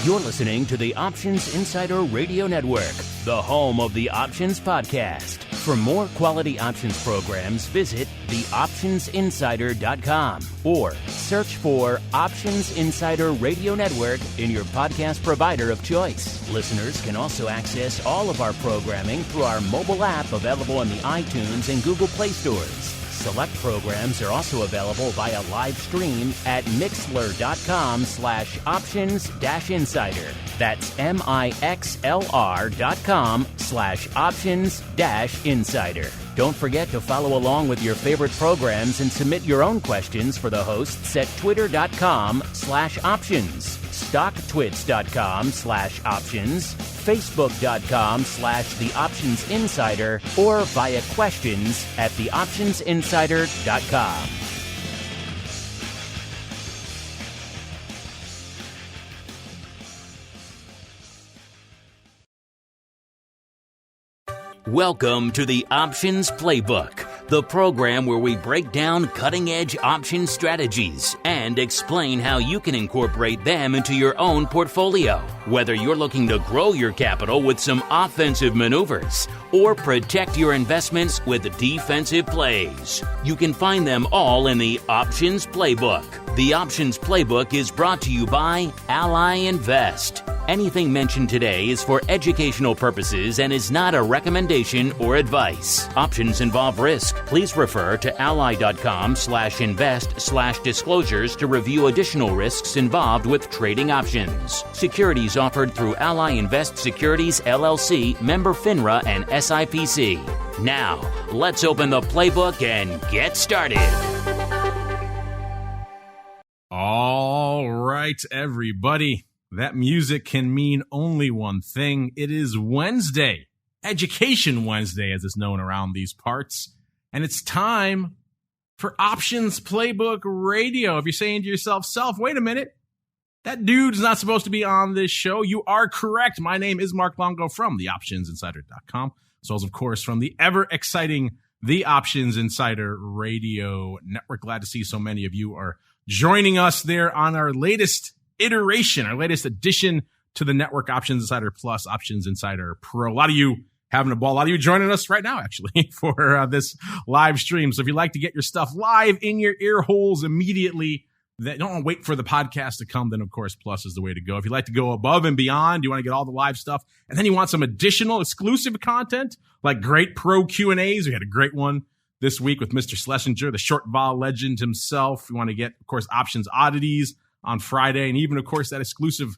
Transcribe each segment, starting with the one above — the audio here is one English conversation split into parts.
You're listening to the Options Insider Radio Network, the home of the Options Podcast. For more quality options programs, visit theoptionsinsider.com or search for Options Insider Radio Network in your podcast provider of choice. Listeners can also access all of our programming through our mobile app available in the iTunes and Google Play stores. Select programs are also available via live stream at mixlr.com/options-insider. That's mixlr.com/options-insider. Don't forget to follow along with your favorite programs and submit your own questions for the hosts at twitter.com/options, stocktwits.com/options, facebook.com/theoptionsinsider, or via questions at theoptionsinsider.com. Welcome to the Options Playbook, the program where we break down cutting-edge option strategies and explain how you can incorporate them into your own portfolio. Whether you're looking to grow your capital with some offensive maneuvers or protect your investments with defensive plays, you can find them all in the Options Playbook. The Options Playbook is brought to you by Ally Invest. Anything mentioned today is for educational purposes and is not a recommendation or advice. Options involve risk. Please refer to ally.com/invest/disclosures to review additional risks involved with trading options. Securities offered through Ally Invest Securities LLC, member FINRA and SIPC. Now, let's open the playbook and get started. All right, everybody. That music can mean only one thing. It is Wednesday, Education Wednesday, as it's known around these parts. And it's time for Options Playbook Radio. If you're saying to yourself, wait a minute, that dude's not supposed to be on this show. You are correct. My name is Mark Longo from theoptionsinsider.com, as well as, of course, from the ever-exciting The Options Insider Radio Network. Glad to see so many of you are joining us there on our latest iteration, our latest addition to the network, Options Insider Plus, Options Insider Pro. A lot of you having a ball. A lot of you joining us right now, actually, for this live stream. So if you'd like to get your stuff live in your ear holes immediately, don't wait for the podcast to come, then, of course, Plus is the way to go. If you'd like to go above and beyond, you want to get all the live stuff, and then you want some additional exclusive content, like great pro Q&As. We had a great one this week with Mr. Schlesinger, the short vol legend himself. You want to get, of course, Options Oddities on Friday, and even, of course, that exclusive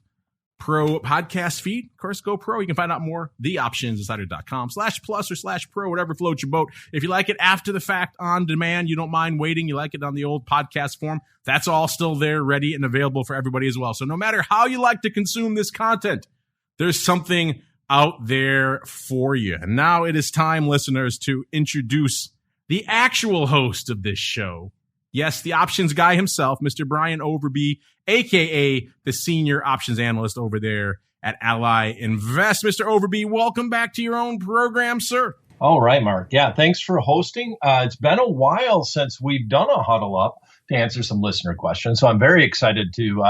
pro podcast feed. Of course, go pro. You can find out more, theoptionsinsider.com/plus/pro, whatever floats your boat. If you like it after the fact, on demand, you don't mind waiting, you like it on the old podcast form, that's all still there, ready and available for everybody as well. So no matter how you like to consume this content, there's something out there for you. And now it is time, listeners, to introduce the actual host of this show. Yes, the options guy himself, Mr. Brian Overby, a.k.a. the senior options analyst over there at Ally Invest. Mr. Overby, welcome back to your own program, sir. All right, Mark. Yeah, thanks for hosting. It's been a while since we've done a huddle up to answer some listener questions, so I'm very excited to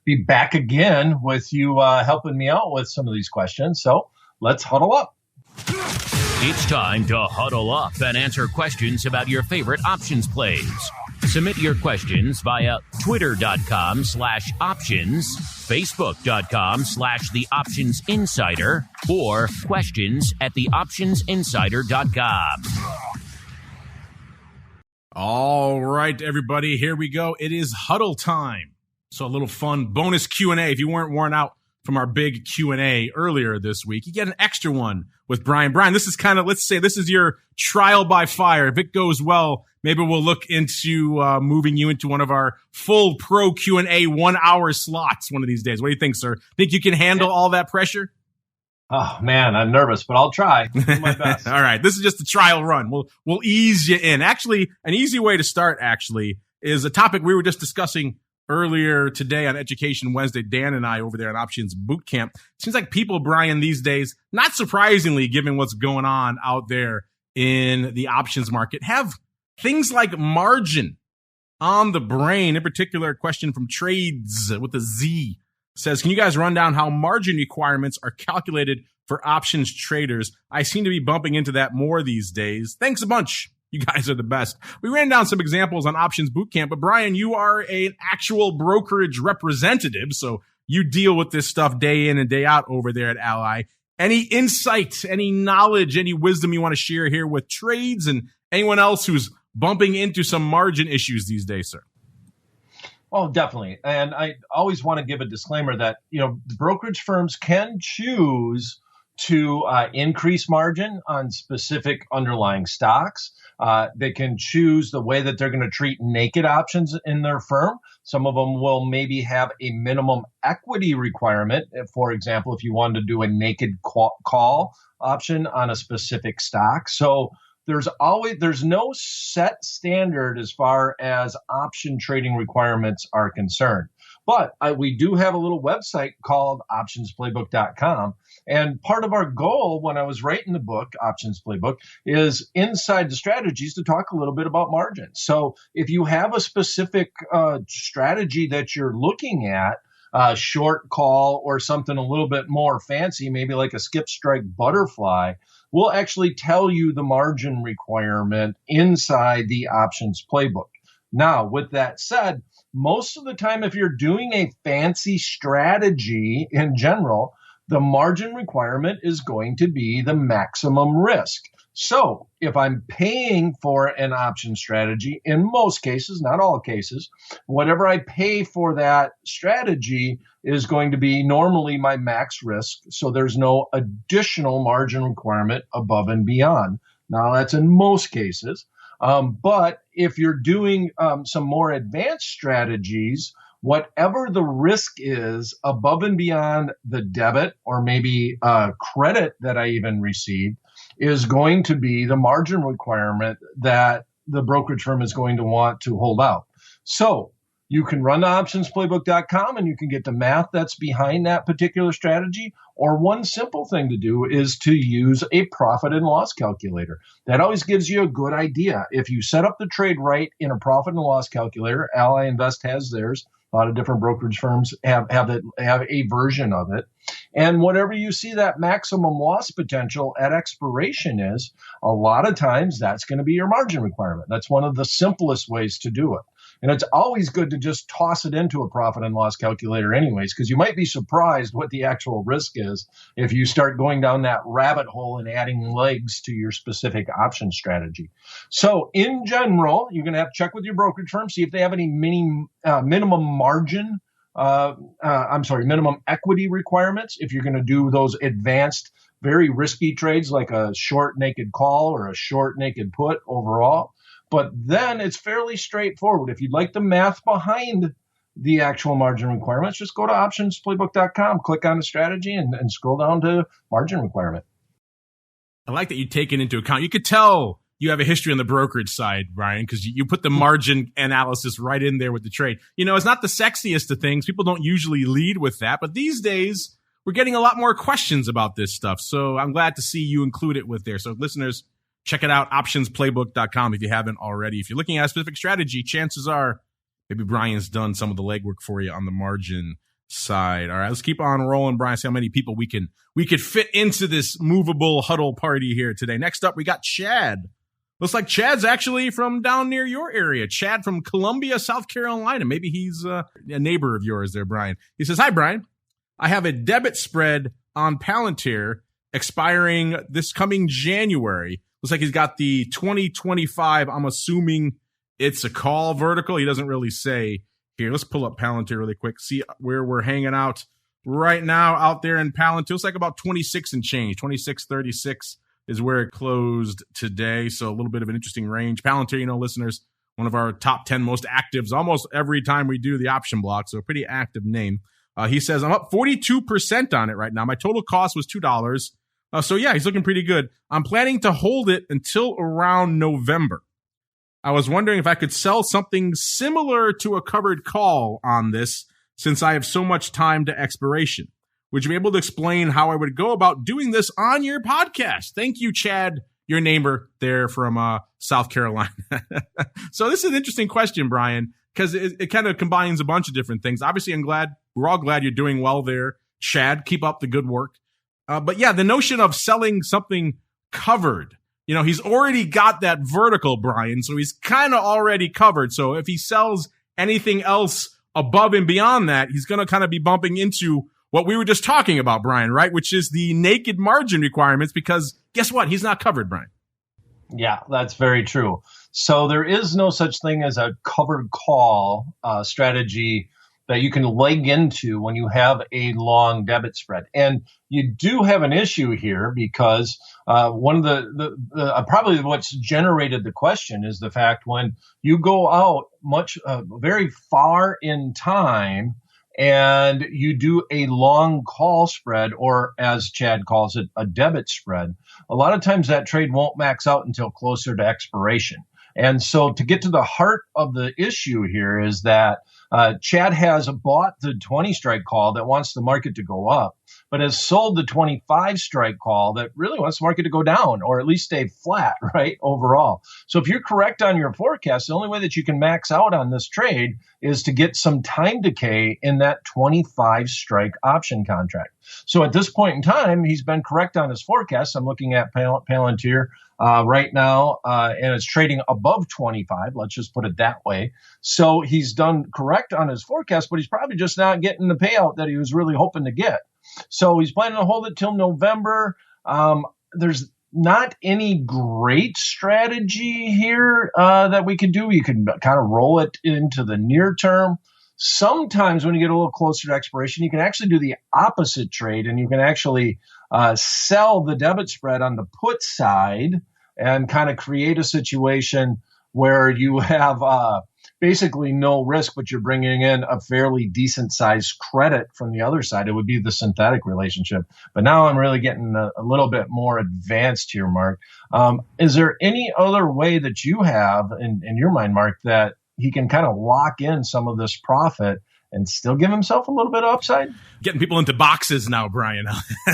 be back again with you helping me out with some of these questions. So let's huddle up. It's time to huddle up and answer questions about your favorite options plays. Submit your questions via twitter.com/options, facebook.com/theoptionsinsider, or questions at theoptionsinsider.com. All right, everybody, here we go. It is huddle time. So a little fun bonus Q&A. If you weren't worn out from our big Q&A earlier this week, you get an extra one with Brian. Brian, this is kind of, let's say this is your trial by fire. If it goes well, maybe we'll look into moving you into one of our full pro Q&A 1 hour slots one of these days. What do you think, sir? Think you can handle all that pressure? Oh, man, I'm nervous, but I'll try. I'll do my best. All right. This is just a trial run. We'll ease you in. Actually, an easy way to start, is a topic we were just discussing earlier today on Education Wednesday. Dan and I over there at Options Bootcamp. Seems like people, Brian, these days, not surprisingly, given what's going on out there in the options market, have things like margin on the brain. In particular, a question from Trades with a Z says, can you guys run down how margin requirements are calculated for options traders? I seem to be bumping into that more these days. Thanks a bunch. You guys are the best. We ran down some examples on Options Bootcamp, but Brian, you are an actual brokerage representative, so you deal with this stuff day in and day out over there at Ally. Any insight, any knowledge, any wisdom you want to share here with trades and anyone else who's bumping into some margin issues these days, sir? Oh, definitely. And I always want to give a disclaimer that, brokerage firms can choose to increase margin on specific underlying stocks. They can choose the way that they're going to treat naked options in their firm. Some of them will maybe have a minimum equity requirement. For example, if you wanted to do a naked call option on a specific stock. So there's no set standard as far as option trading requirements are concerned. But we do have a little website called optionsplaybook.com. And part of our goal when I was writing the book, Options Playbook, is inside the strategies to talk a little bit about margins. So if you have a specific strategy that you're looking at, short call or something a little bit more fancy, maybe like a skip strike butterfly, we'll actually tell you the margin requirement inside the Options Playbook. Now, with that said, most of the time, if you're doing a fancy strategy in general, the margin requirement is going to be the maximum risk. So if I'm paying for an option strategy, in most cases, not all cases, whatever I pay for that strategy is going to be normally my max risk. So there's no additional margin requirement above and beyond. Now, that's in most cases. But if you're doing some more advanced strategies, whatever the risk is above and beyond the debit or maybe credit that I even received is going to be the margin requirement that the brokerage firm is going to want to hold out. So you can run to optionsplaybook.com and you can get the math that's behind that particular strategy. Or one simple thing to do is to use a profit and loss calculator. That always gives you a good idea. If you set up the trade right in a profit and loss calculator, Ally Invest has theirs. A lot of different brokerage firms have a version of it. And whatever you see that maximum loss potential at expiration is, a lot of times that's going to be your margin requirement. That's one of the simplest ways to do it. And it's always good to just toss it into a profit and loss calculator anyways, because you might be surprised what the actual risk is if you start going down that rabbit hole and adding legs to your specific option strategy. So in general, you're going to have to check with your brokerage firm, see if they have any minimum margin, minimum equity requirements. If you're going to do those advanced, very risky trades like a short naked call or a short naked put overall. But then it's fairly straightforward. If you'd like the math behind the actual margin requirements, just go to optionsplaybook.com, click on the strategy, and scroll down to margin requirement. I like that you take it into account. You could tell you have a history on the brokerage side, Brian, because you put the margin analysis right in there with the trade. It's not the sexiest of things. People don't usually lead with that. But these days, we're getting a lot more questions about this stuff. So I'm glad to see you include it with there. So listeners, check it out, optionsplaybook.com if you haven't already. If you're looking at a specific strategy, chances are maybe Brian's done some of the legwork for you on the margin side. All right, let's keep on rolling, Brian. See how many people we could fit into this movable huddle party here today. Next up, we got Chad. Looks like Chad's actually from down near your area. Chad from Columbia, South Carolina. Maybe he's a neighbor of yours there, Brian. He says, hi, Brian. I have a debit spread on Palantir expiring this coming January. Looks like he's got the 2025. I'm assuming it's a call vertical. He doesn't really say here. Let's pull up Palantir really quick. See where we're hanging out right now out there in Palantir. It's like about 26 and change. 26.36 is where it closed today. So a little bit of an interesting range. Palantir, listeners, one of our top 10 most actives almost every time we do the option block. So a pretty active name. He says, I'm up 42% on it right now. My total cost was $2. So yeah, he's looking pretty good. I'm planning to hold it until around November. I was wondering if I could sell something similar to a covered call on this since I have so much time to expiration. Would you be able to explain how I would go about doing this on your podcast? Thank you, Chad, your neighbor there from South Carolina. So this is an interesting question, Brian. because it kind of combines a bunch of different things. Obviously, we're all glad you're doing well there, Chad. Keep up the good work. But yeah, the notion of selling something covered, he's already got that vertical, Brian, so he's kind of already covered. So if he sells anything else above and beyond that, he's going to kind of be bumping into what we were just talking about, Brian, right? Which is the naked margin requirements, because guess what? He's not covered, Brian. Yeah, that's very true. So there is no such thing as a covered call strategy that you can leg into when you have a long debit spread. And you do have an issue here because one of the probably what's generated the question is the fact when you go out very far in time and you do a long call spread, or as Chad calls it, a debit spread, a lot of times that trade won't max out until closer to expiration. And so to get to the heart of the issue here is that Chad has bought the 20 strike call that wants the market to go up, but has sold the 25 strike call that really wants the market to go down or at least stay flat, right, overall. So if you're correct on your forecast, the only way that you can max out on this trade is to get some time decay in that 25 strike option contract. So at this point in time, he's been correct on his forecast. I'm looking at Palantir right now, and it's trading above 25. Let's just put it that way. So he's done correct on his forecast, but he's probably just not getting the payout that he was really hoping to get. So he's planning to hold it till November. There's not any great strategy here that we can do. You can kind of roll it into the near term. Sometimes when you get a little closer to expiration, you can actually do the opposite trade, and you can actually sell the debit spread on the put side and kind of create a situation where you have basically no risk, but you're bringing in a fairly decent sized credit from the other side. It would be the synthetic relationship. But now I'm really getting a little bit more advanced here, Mark. Is there any other way that you have in your mind, Mark, that he can kind of lock in some of this profit and still give himself a little bit of upside? Getting people into boxes now, Brian.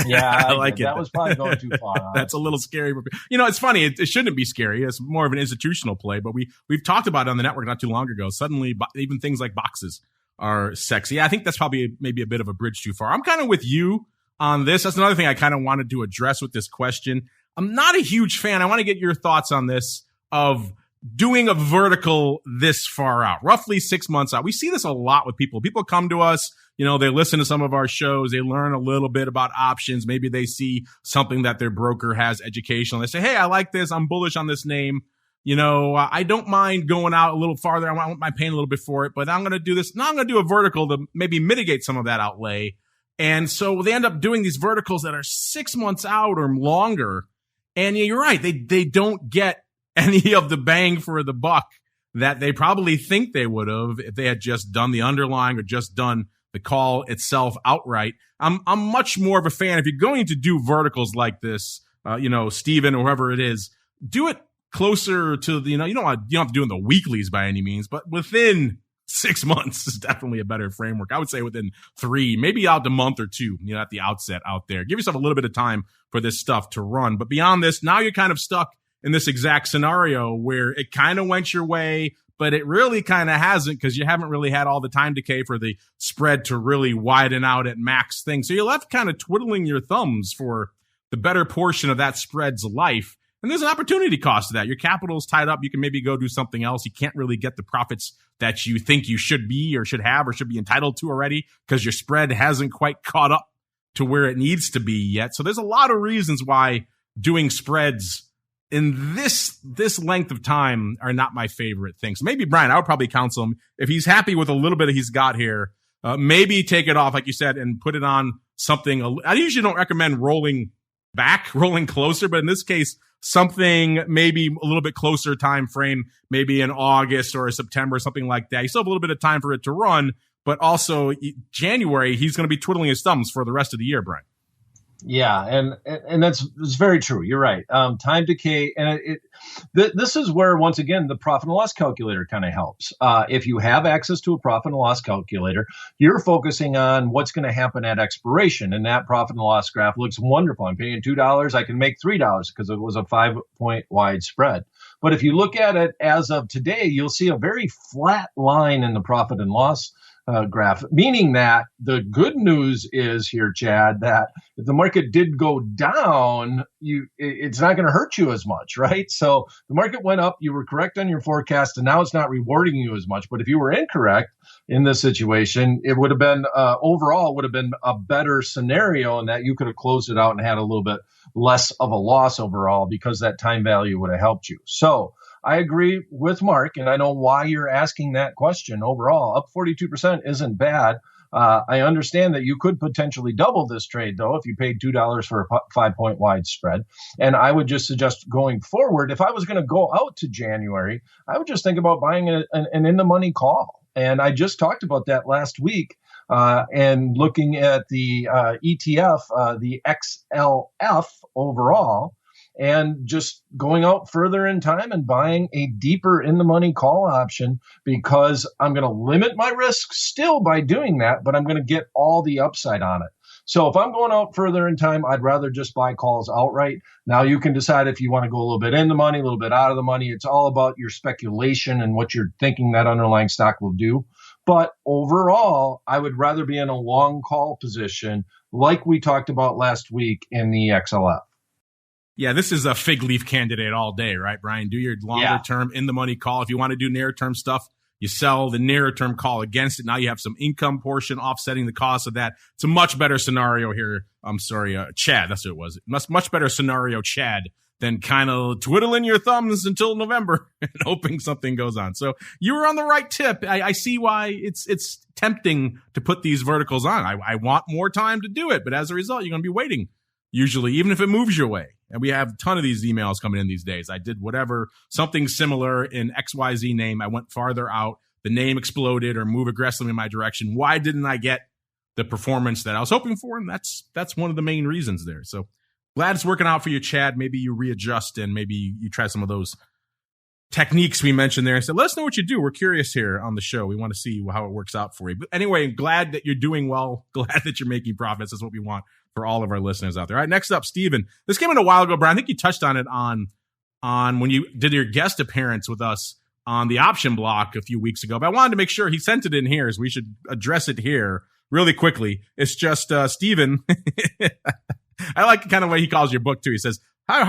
Yeah, I like it. That was probably going too far. That's a little scary. It's funny. It shouldn't be scary. It's more of an institutional play, but we've talked about it on the network not too long ago. Suddenly, even things like boxes are sexy. I think that's probably maybe a bit of a bridge too far. I'm kind of with you on this. That's another thing I kind of wanted to address with this question. I'm not a huge fan. I want to get your thoughts on this of doing a vertical this far out, roughly 6 months out. We see this a lot with people. People come to us, they listen to some of our shows, they learn a little bit about options. Maybe they see something that their broker has educational. They say, hey, I like this. I'm bullish on this name. I don't mind going out a little farther. I want my paying a little bit for it, but I'm going to do this. Now I'm going to do a vertical to maybe mitigate some of that outlay. And so they end up doing these verticals that are 6 months out or longer. And you're right. They don't get any of the bang for the buck that they probably think they would have if they had just done the underlying or just done the call itself outright. I'm much more of a fan. If you're going to do verticals like this, Steven or whoever it is, do it closer to the, you don't have to do it in the weeklies by any means, but within 6 months is definitely a better framework. I would say within 3, maybe out a month or 2, at the outset out there. Give yourself a little bit of time for this stuff to run. But beyond this, now you're kind of stuck in this exact scenario where it kind of went your way, but it really kind of hasn't because you haven't really had all the time decay for the spread to really widen out at max thing. So you're left kind of twiddling your thumbs for the better portion of that spread's life. And there's an opportunity cost to that. Your capital's tied up. You can maybe go do something else. You can't really get the profits that you think you should be or should have or should be entitled to already because your spread hasn't quite caught up to where it needs to be yet. So there's a lot of reasons why doing spreads in this length of time are not my favorite thing. So maybe, Brian, I would probably counsel him, if he's happy with a little bit he's got here, maybe take it off, like you said, and put it on something. I usually don't recommend rolling closer, but in this case, something maybe a little bit closer time frame, maybe in August or September, something like that. You still have a little bit of time for it to run, but also January, he's going to be twiddling his thumbs for the rest of the year, Brian. Yeah, and that's very true. You're right. Time decay, and this is where once again the profit and loss calculator kind of helps. If you have access to a profit and loss calculator, you're focusing on what's going to happen at expiration, and that profit and loss graph looks wonderful. I'm paying $2, I can make $3 because it was a 5-point wide spread. But if you look at it as of today, you'll see a very flat line in the profit and loss graph, meaning that the good news is here, Chad, that if the market did go down, it's not going to hurt you as much, right? So the market went up, you were correct on your forecast, and now it's not rewarding you as much. But if you were incorrect in this situation, it would have been overall would have been a better scenario, in that you could have closed it out and had a little bit less of a loss overall, because that time value would have helped you. So I agree with Mark, and I know why you're asking that question. Overall, up 42% isn't bad. I understand that you could potentially double this trade, though, if you paid $2 for a 5-point wide spread. And I would just suggest going forward, if I was going to go out to January, I would just think about buying an in-the-money call. And I just talked about that last week. And looking at the ETF, the XLF overall, and just going out further in time and buying a deeper in the money call option, because I'm going to limit my risk still by doing that, but I'm going to get all the upside on it. So if I'm going out further in time, I'd rather just buy calls outright. Now you can decide if you want to go a little bit in the money, a little bit out of the money. It's all about your speculation and what you're thinking that underlying stock will do. But overall, I would rather be in a long call position like we talked about last week in the XLF. Yeah, this is a fig leaf candidate all day, right, Brian? Do your longer term in the money call. If you want to do near term stuff, you sell the nearer term call against it. Now you have some income portion offsetting the cost of that. It's a much better scenario here. I'm sorry, Chad, that's what it was. Much better scenario, Chad, than kind of twiddling your thumbs until November and hoping something goes on. So you were on the right tip. I see why it's tempting to put these verticals on. I want more time to do it, but as a result, you're going to be waiting, usually, even if it moves your way. And we have a ton of these emails coming in these days. I did something similar in XYZ name. I went farther out. The name exploded or moved aggressively in my direction. Why didn't I get the performance that I was hoping for? And that's one of the main reasons there. So glad it's working out for you, Chad. Maybe you readjust and maybe you try some of those techniques we mentioned there and said, let us know what you do. We're curious here on the show. We want to see how it works out for you. But anyway, glad that you're doing well. Glad that you're making profits. That's what we want for all of our listeners out there. All right, next up, Steven. This came in a while ago, Brian. I think you touched on it on when you did your guest appearance with us on the option block a few weeks ago. But I wanted to make sure he sent it in here, so we should address it here really quickly. It's just Steven. I like the kind of way he calls your book, too. He says, Hi,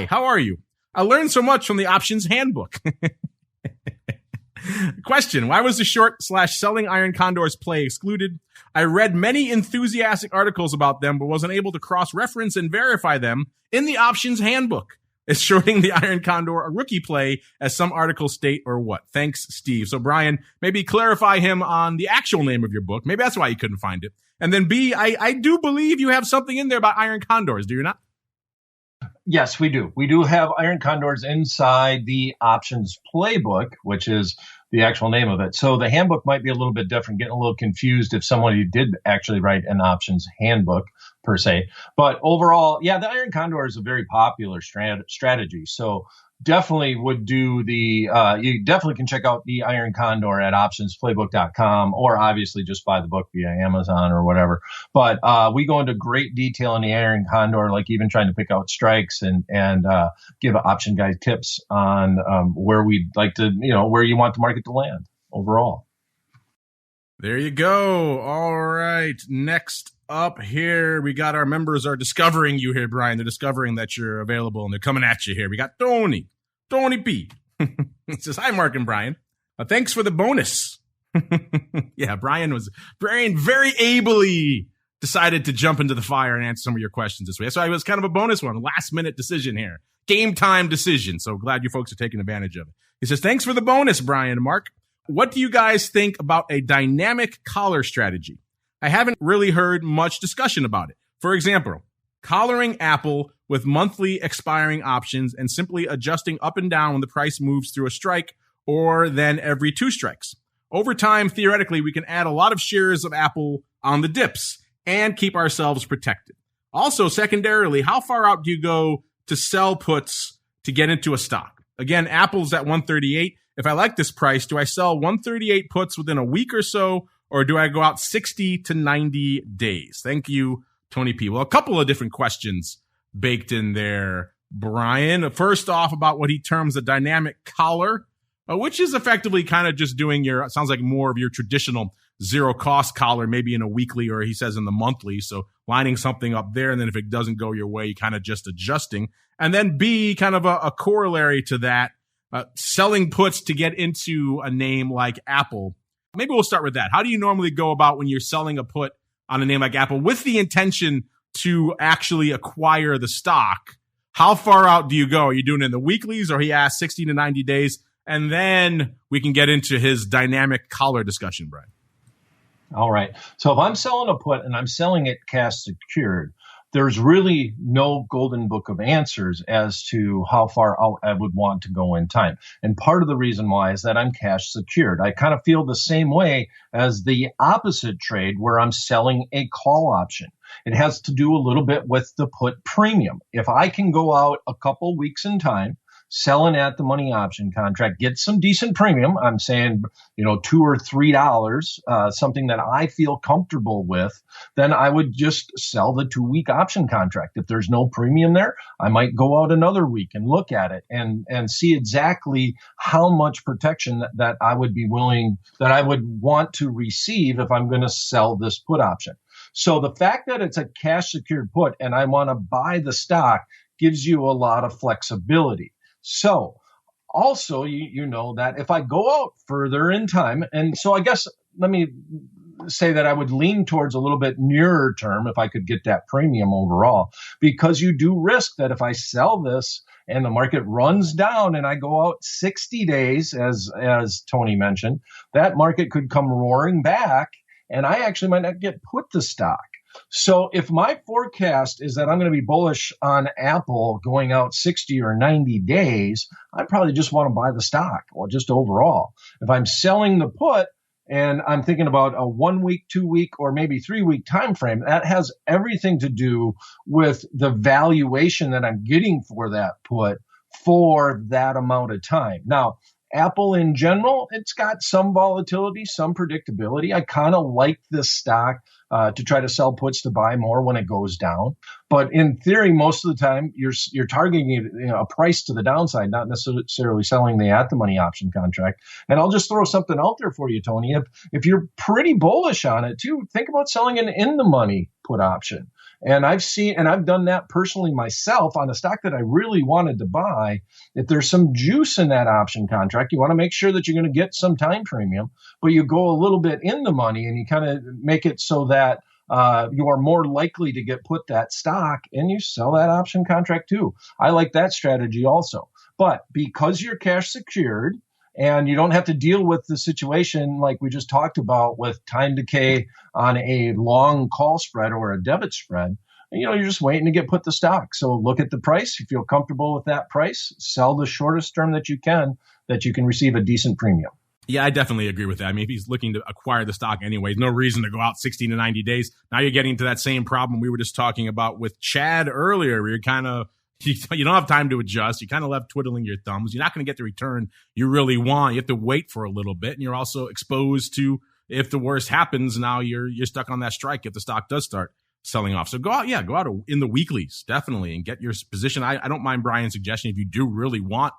how are you? I learned so much from the options handbook. Question, why was the short/selling iron condors play excluded? I read many enthusiastic articles about them, but wasn't able to cross-reference and verify them in the options handbook. Is shorting the iron condor a rookie play, as some articles state, or what? Thanks, Steve. So, Brian, maybe clarify him on the actual name of your book. Maybe that's why you couldn't find it. And then B, I do believe you have something in there about iron condors, do you not? Yes, we do. We do have iron condors inside the options playbook, which is the actual name of it. So the handbook might be a little bit different, getting a little confused if somebody did actually write an options handbook per se. But overall, yeah, the iron condor is a very popular strategy. So definitely would do you definitely can check out the iron condor at optionsplaybook.com, or obviously just buy the book via Amazon or whatever. But we go into great detail in the iron condor, like even trying to pick out strikes and give option guys tips on where we'd like to, where you want the market to land overall. There you go. All right. Next up here, we got our members are discovering you here, Brian. They're discovering that you're available and they're coming at you here. We got Tony P. He says, hi, Mark and Brian. Thanks for the bonus. Yeah, Brian very ably decided to jump into the fire and answer some of your questions this way. So it was kind of a bonus one, last minute decision here, game time decision. So glad you folks are taking advantage of it. He says, thanks for the bonus, Brian and Mark. What do you guys think about a dynamic collar strategy? I haven't really heard much discussion about it. For example, collaring Apple with monthly expiring options and simply adjusting up and down when the price moves through a strike or then every 2 strikes. Over time, theoretically, we can add a lot of shares of Apple on the dips and keep ourselves protected. Also, secondarily, how far out do you go to sell puts to get into a stock? Again, Apple's at 138. If I like this price, do I sell 138 puts within a week or so, or do I go out 60 to 90 days? Thank you, Tony P. Well, a couple of different questions baked in there, Brian. First off, about what he terms a dynamic collar, which is effectively kind of just doing your, it sounds like more of your traditional zero cost collar, maybe in a weekly, or he says in the monthly. So lining something up there. And then if it doesn't go your way, you kind of just adjusting. And then B, kind of a corollary to that, selling puts to get into a name like Apple. Maybe we'll start with that. How do you normally go about when you're selling a put on a name like Apple with the intention to actually acquire the stock? How far out do you go? Are you doing it in the weeklies, or he asked 60 to 90 days? And then we can get into his dynamic collar discussion, Brian. All right. So if I'm selling a put and I'm selling it cash secured, there's really no golden book of answers as to how far out I would want to go in time. And part of the reason why is that I'm cash secured. I kind of feel the same way as the opposite trade where I'm selling a call option. It has to do a little bit with the put premium. If I can go out a couple weeks in time, sell an at the money option contract, get some decent premium. I'm saying, $2 or $3, something that I feel comfortable with, then I would just sell the 2-week option contract. If there's no premium there, I might go out another week and look at it and see exactly how much protection that I would want to receive if I'm going to sell this put option. So the fact that it's a cash secured put and I want to buy the stock gives you a lot of flexibility. So also, you know that if I go out further in time, and so I guess let me say that I would lean towards a little bit nearer term if I could get that premium overall, because you do risk that if I sell this and the market runs down and I go out 60 days, as Tony mentioned, that market could come roaring back and I actually might not get put the stock. So if my forecast is that I'm going to be bullish on Apple going out 60 or 90 days, I probably just want to buy the stock, or just overall. If I'm selling the put and I'm thinking about a 1 week, 2 week, or maybe 3 week time frame, that has everything to do with the valuation that I'm getting for that put for that amount of time. Now, Apple in general, it's got some volatility, some predictability. I kind of like this stock to try to sell puts to buy more when it goes down. But in theory, most of the time, you're targeting a price to the downside, not necessarily selling the at-the-money option contract. And I'll just throw something out there for you, Tony. If you're pretty bullish on it, too, think about selling an in-the-money put option. And I've done that personally myself on a stock that I really wanted to buy. If there's some juice in that option contract, you want to make sure that you're going to get some time premium, but you go a little bit in the money and you kind of make it so that you are more likely to get put that stock and you sell that option contract too. I like that strategy also. But because you're cash secured, and you don't have to deal with the situation like we just talked about with time decay on a long call spread or a debit spread. You're just waiting to get put the stock. So look at the price. You feel comfortable with that price, sell the shortest term that you can receive a decent premium. Yeah, I definitely agree with that. I mean, if he's looking to acquire the stock anyways, no reason to go out 60 to 90 days. Now you're getting to that same problem we were just talking about with Chad earlier, where you're kind of, you don't have time to adjust. You're kind of left twiddling your thumbs. You're not going to get the return you really want. You have to wait for a little bit, and you're also exposed to, if the worst happens, now you're stuck on that strike if the stock does start selling off. So go out in the weeklies, definitely, and get your position. I don't mind Brian's suggestion. If you do really want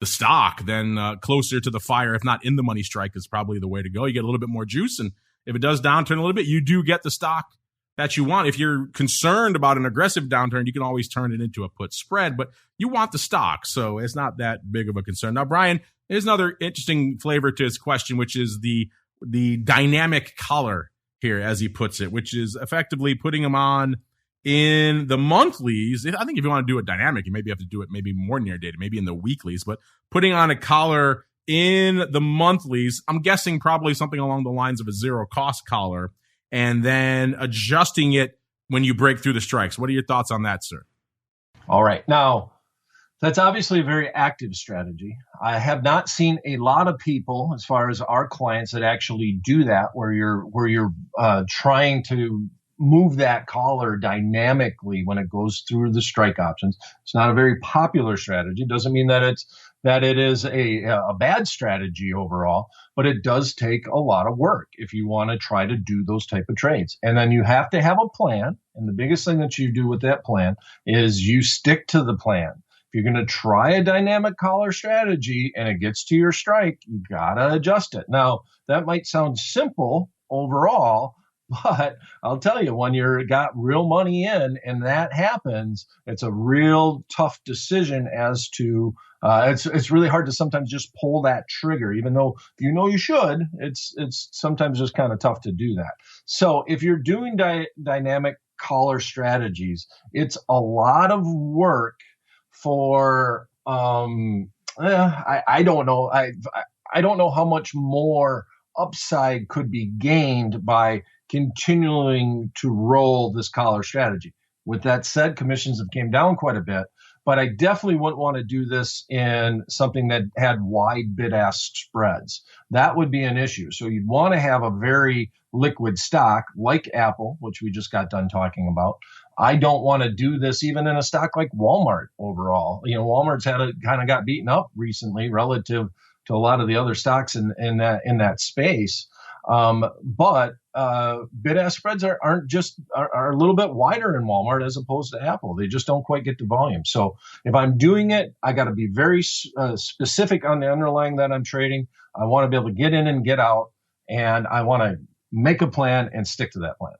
the stock, then closer to the fire, if not in the money strike, is probably the way to go. You get a little bit more juice, and if it does downturn a little bit, you do get the stock that you want. If you're concerned about an aggressive downturn, you can always turn it into a put spread, but you want the stock, so it's not that big of a concern. Now, Brian, here's another interesting flavor to his question, which is the dynamic collar here, as he puts it, which is effectively putting them on in the monthlies. I think if you want to do it dynamic, you maybe have to do it maybe more near dated, maybe in the weeklies, but putting on a collar in the monthlies, I'm guessing probably something along the lines of a zero cost collar, and then adjusting it when you break through the strikes. What are your thoughts on that, sir? All right. Now, that's obviously a very active strategy. I have not seen a lot of people, as far as our clients, that actually do that, where you're trying to move that collar dynamically when it goes through the strike options. It's not a very popular strategy. It doesn't mean that it is a bad strategy overall, but it does take a lot of work if you want to try to do those type of trades. And then you have to have a plan. And the biggest thing that you do with that plan is you stick to the plan. If you're going to try a dynamic collar strategy and it gets to your strike, you got to adjust it. Now, that might sound simple overall, but I'll tell you, when you're got real money in and that happens, it's a real tough decision as to it's really hard to sometimes just pull that trigger, even though you should. It's sometimes just kind of tough to do that. So if you're doing dynamic collar strategies, it's a lot of work for I don't know. I don't know how much more upside could be gained by continuing to roll this collar strategy. With that said, commissions have came down quite a bit, but I definitely wouldn't want to do this in something that had wide bid-ask spreads. That would be an issue. So you'd want to have a very liquid stock like Apple, which we just got done talking about. I don't want to do this even in a stock like Walmart overall. Walmart's kind of got beaten up recently relative to a lot of the other stocks in that space. But bid-ask spreads are a little bit wider in Walmart as opposed to Apple. They just don't quite get the volume. So if I'm doing it, I got to be very specific on the underlying that I'm trading. I want to be able to get in and get out, and I want to make a plan and stick to that plan.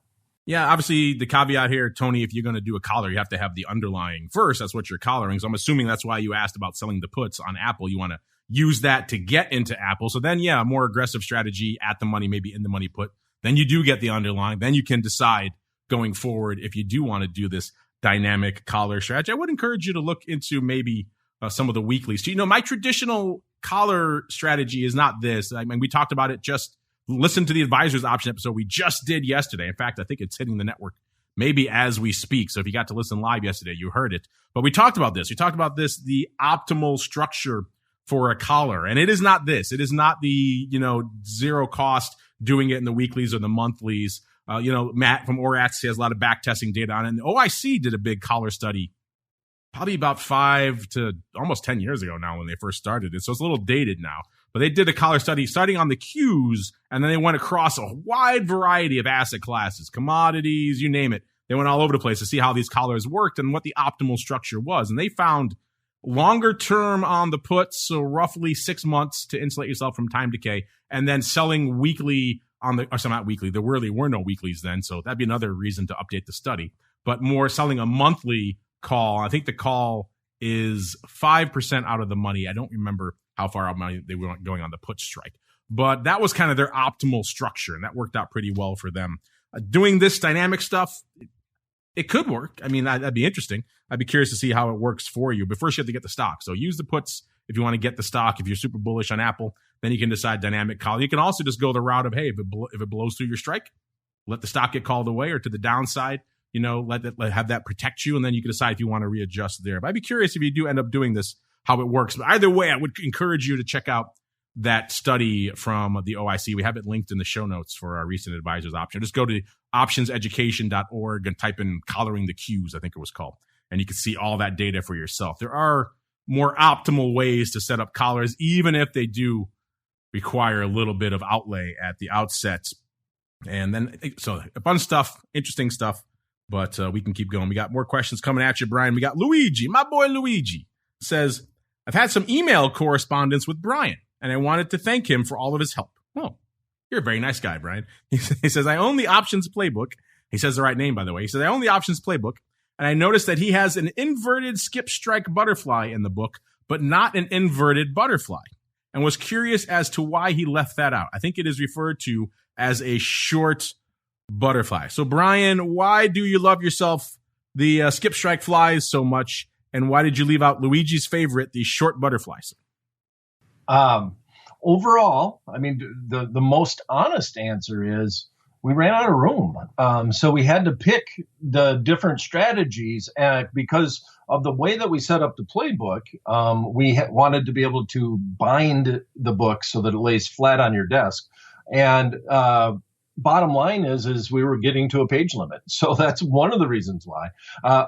Yeah, obviously the caveat here, Tony, if you're going to do a collar, you have to have the underlying first. That's what you're collaring. So I'm assuming that's why you asked about selling the puts on Apple. You want to use that to get into Apple. So then, a more aggressive strategy at the money, maybe in the money put. Then you do get the underlying. Then you can decide going forward if you do want to do this dynamic collar strategy. I would encourage you to look into maybe some of the weeklies. My traditional collar strategy is not this. I mean, we talked about it. Just listen to the advisor's option episode we just did yesterday. In fact, I think it's hitting the network maybe as we speak. So if you got to listen live yesterday, you heard it. But we talked about this. We talked about this, the optimal structure for a collar. And it is not this. It is not the, zero cost doing it in the weeklies or the monthlies. Matt from ORATS has a lot of back testing data on it. And the OIC did a big collar study probably about 5 to almost 10 years ago now when they first started it. So it's a little dated now. But they did a collar study starting on the Qs, and then they went across a wide variety of asset classes, commodities, you name it. They went all over the place to see how these collars worked and what the optimal structure was. And they found longer term on the puts, so roughly 6 months to insulate yourself from time decay, and then selling weekly on the, or sorry, not weekly. There really were no weeklies then, so that'd be another reason to update the study. But more selling a monthly call. I think the call is 5% out of the money. I don't remember how far out money they were going on the put strike. But that was kind of their optimal structure, and that worked out pretty well for them. Doing this dynamic stuff, it could work. I mean, that'd be interesting. I'd be curious to see how it works for you. But first, you have to get the stock. So use the puts if you want to get the stock. If you're super bullish on Apple, then you can decide dynamic call. You can also just go the route of, hey, if it blows through your strike, let the stock get called away or to the downside. Have that protect you, and then you can decide if you want to readjust there. But I'd be curious if you do end up doing this, how it works. But either way, I would encourage you to check out that study from the OIC. We have it linked in the show notes for our recent advisors option. Just go to optionseducation.org and type in collaring the Qs, I think it was called. And you can see all that data for yourself. There are more optimal ways to set up collars, even if they do require a little bit of outlay at the outset. And then, so fun stuff, interesting stuff, but we can keep going. We got more questions coming at you, Brian. We got Luigi, my boy Luigi, says, I've had some email correspondence with Brian, and I wanted to thank him for all of his help. Oh, you're a very nice guy, Brian. He says, I own the Options Playbook. He says the right name, by the way. He says, I own the Options Playbook, and I noticed that he has an inverted skip strike butterfly in the book, but not an inverted butterfly, and was curious as to why he left that out. I think it is referred to as a short butterfly. So, Brian, why do you love yourself the skip strike flies so much, and why did you leave out Luigi's favorite, the short butterflies? Overall, I mean, the most honest answer is we ran out of room. So we had to pick the different strategies, because of the way that we set up the playbook. We wanted to be able to bind the book so that it lays flat on your desk. And bottom line is we were getting to a page limit. So that's one of the reasons why.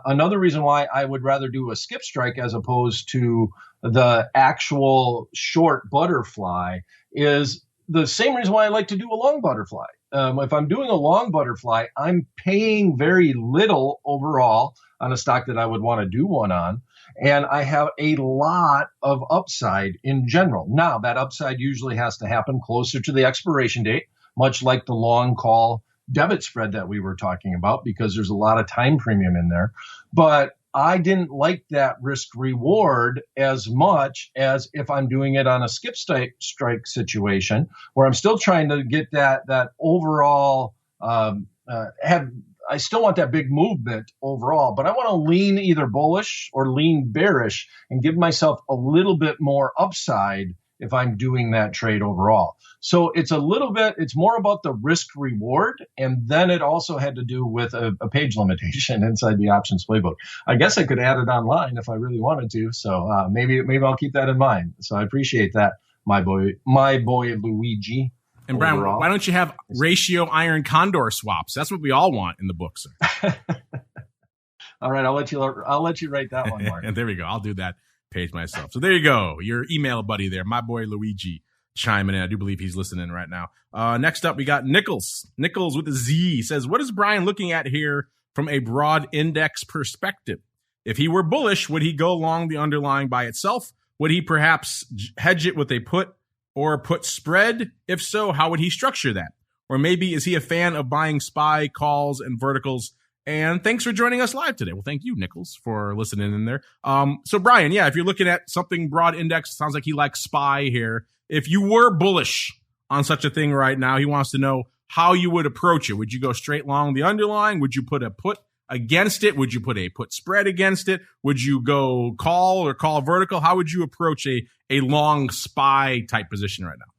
Another reason why I would rather do a skip strike as opposed to the actual short butterfly is the same reason why I like to do a long butterfly. If I'm doing a long butterfly, I'm paying very little overall on a stock that I would want to do one on. And I have a lot of upside in general. Now, that upside usually has to happen closer to the expiration date, much like the long call debit spread that we were talking about, because there's a lot of time premium in there. But I didn't like that risk reward as much as if I'm doing it on a skip strike situation where I'm still trying to get that overall I still want that big movement overall, but I want to lean either bullish or lean bearish and give myself a little bit more upside if I'm doing that trade overall. So it's more about the risk reward. And then it also had to do with a page limitation inside the options playbook. I guess I could add it online if I really wanted to. So maybe I'll keep that in mind. So I appreciate that, my boy Luigi. And Brian, why don't you have ratio iron condor swaps? That's what we all want in the book, sir. All right, I'll let you write that one, Mark. And there we go. I'll do that page myself. So there you go. Your email buddy there, my boy Luigi, chiming in. I do believe he's listening right now. Next up, we got Nichols. Nichols with a Z says, what is Brian looking at here from a broad index perspective? If he were bullish, would he go long the underlying by itself? Would he perhaps hedge it with a put or put spread? If so, how would he structure that? Or maybe is he a fan of buying SPY, calls, and verticals? And thanks for joining us live today. Well, thank you, Nichols, for listening in there. So Brian, yeah, if you're looking at something broad index, sounds like he likes SPY here. If you were bullish on such a thing right now, he wants to know how you would approach it. Would you go straight long the underlying? Would you put a put against it? Would you put a put spread against it? Would you go call or call vertical? How would you approach a long SPY type position right now?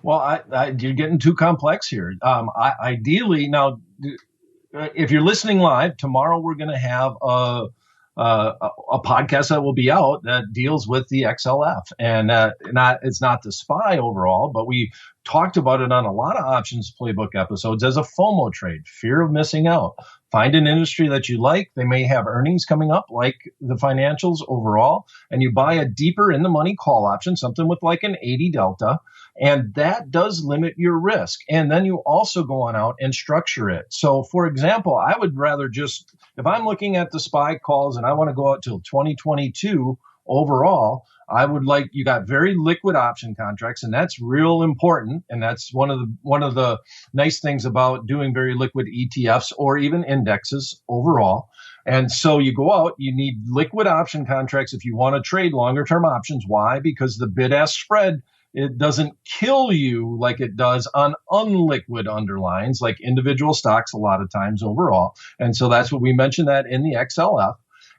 Well, you're getting too complex here. Ideally, now, if you're listening live, tomorrow we're going to have a podcast that will be out that deals with the XLF. And it's not the SPY overall, but we talked about it on a lot of options playbook episodes as a FOMO trade, fear of missing out. Find an industry that you like. They may have earnings coming up like the financials overall, and you buy a deeper in the money call option, something with like an 80 delta. And that does limit your risk. And then you also go on out and structure it. So, for example, I would rather just, if I'm looking at the SPY calls and I want to go out till 2022 overall, I would like, you got very liquid option contracts, and that's real important. And that's one of the nice things about doing very liquid ETFs or even indexes overall. And so you go out, you need liquid option contracts if you want to trade longer term options. Why? Because the bid-ask spread, it doesn't kill you like it does on unliquid underlines, like individual stocks a lot of times overall. And so that's what we mentioned that in the XLF.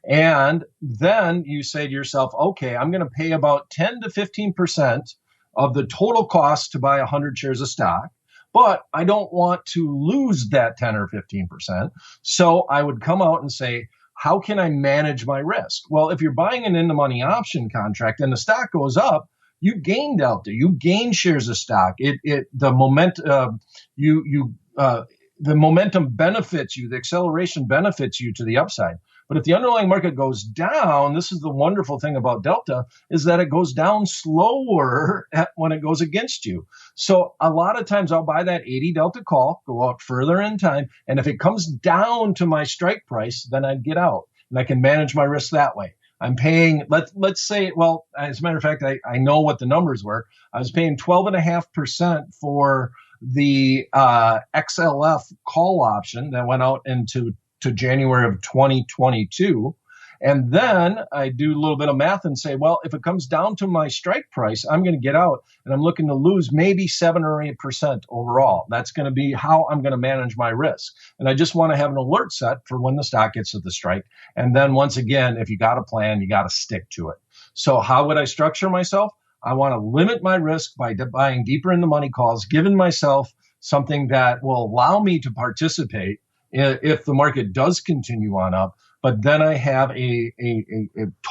And then you say to yourself, okay, I'm going to pay about 10 to 15% of the total cost to buy 100 shares of stock, but I don't want to lose that 10 or 15%. So I would come out and say, how can I manage my risk? Well, if you're buying an in-the-money option contract and the stock goes up, you gain delta, you gain shares of stock. The momentum benefits you, the acceleration benefits you to the upside. But if the underlying market goes down, this is the wonderful thing about delta, is that it goes down slower when it goes against you. So a lot of times I'll buy that 80 delta call, go out further in time, and if it comes down to my strike price, then I get out and I can manage my risk that way. I'm paying, let's say, well, as a matter of fact, I know what the numbers were. I was paying 12.5% for the XLF call option that went out to January of 2022. And then I do a little bit of math and say, well, if it comes down to my strike price, I'm going to get out and I'm looking to lose maybe 7 or 8% overall. That's going to be how I'm going to manage my risk. And I just want to have an alert set for when the stock gets to the strike. And then once again, if you got a plan, you got to stick to it. So how would I structure myself? I want to limit my risk by buying deeper in the money calls, giving myself something that will allow me to participate if the market does continue on up. But then I have a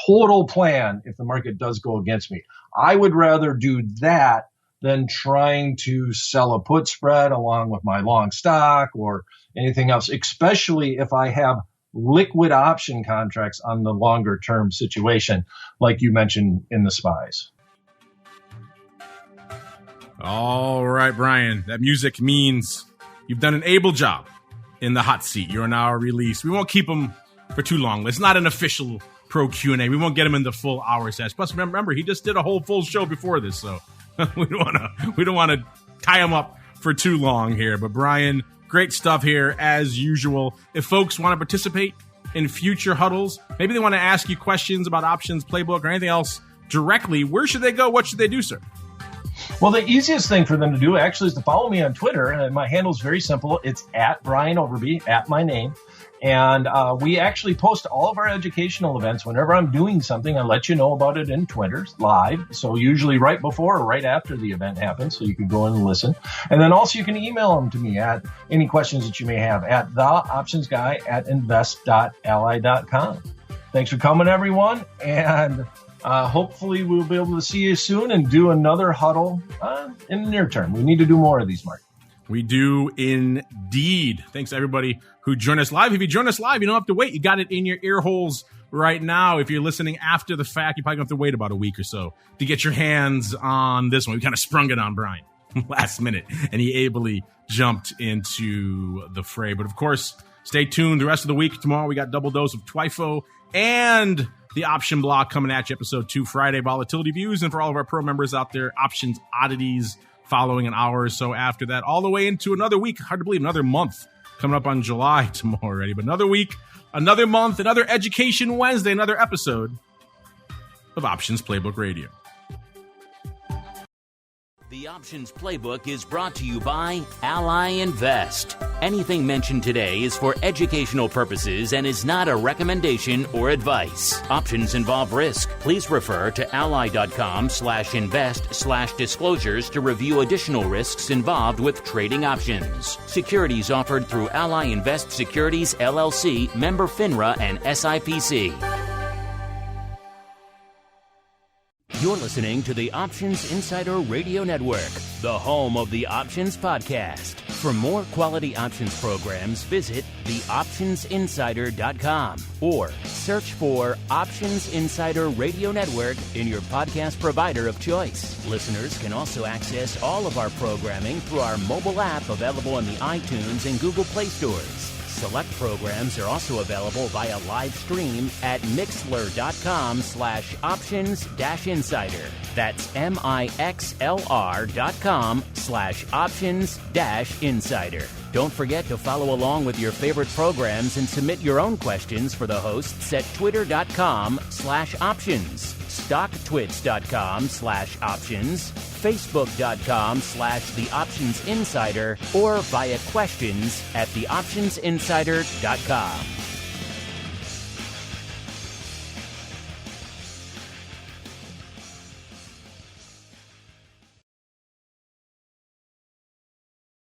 total plan if the market does go against me. I would rather do that than trying to sell a put spread along with my long stock or anything else, especially if I have liquid option contracts on the longer term situation, like you mentioned in the SPYs. All right, Brian, that music means you've done an able job in the hot seat. You're now released. We won't keep him for too long. It's not an official pro Q&A. We won't get him in the full hour session. Plus, remember, he just did a whole full show before this, so we don't want to tie him up for too long here. But Brian, great stuff here as usual. If folks want to participate in future huddles, maybe they want to ask you questions about options playbook or anything else directly, where should they go? What should they do, sir? Well, the easiest thing for them to do actually is to follow me on Twitter. And my handle is very simple. It's at Brian Overby, at my name. And we actually post all of our educational events. Whenever I'm doing something, I let you know about it in Twitter live. So usually right before or right after the event happens. So you can go in and listen. And then also you can email them to me at any questions that you may have at theoptionsguy@invest.ally.com. Thanks for coming, everyone. And hopefully we'll be able to see you soon and do another huddle in the near term. We need to do more of these, Mark. We do indeed. Thanks to everybody who joined us live. If you join us live, you don't have to wait. You got it in your ear holes right now. If you're listening after the fact, you probably don't have to wait about a week or so to get your hands on this one. We kind of sprung it on Brian last minute, and he ably jumped into the fray. But of course, stay tuned the rest of the week. Tomorrow we got double dose of TWIFO and the option block coming at you, episode 2 Friday, volatility views. And for all of our pro members out there, options oddities following an hour or so after that, all the way into another week. Hard to believe, another month coming up on July tomorrow already. But another week, another month, another Education Wednesday, another episode of Options Playbook Radio. The Options Playbook is brought to you by Ally Invest. Anything mentioned today is for educational purposes and is not a recommendation or advice. Options involve risk. Please refer to ally.com/invest/disclosures to review additional risks involved with trading options. Securities offered through Ally Invest Securities, LLC, member FINRA and SIPC. You're listening to the Options Insider Radio Network, the home of the Options Podcast. For more quality options programs, visit theoptionsinsider.com or search for Options Insider Radio Network in your podcast provider of choice. Listeners can also access all of our programming through our mobile app available in the iTunes and Google Play stores. Select programs are also available via live stream at mixlr.com/options-insider. That's mixlr.com/options-insider. Don't forget to follow along with your favorite programs and submit your own questions for the hosts at twitter.com/options, stocktwits.com/options, facebook.com/theoptionsinsider, or via questions@theoptionsinsider.com.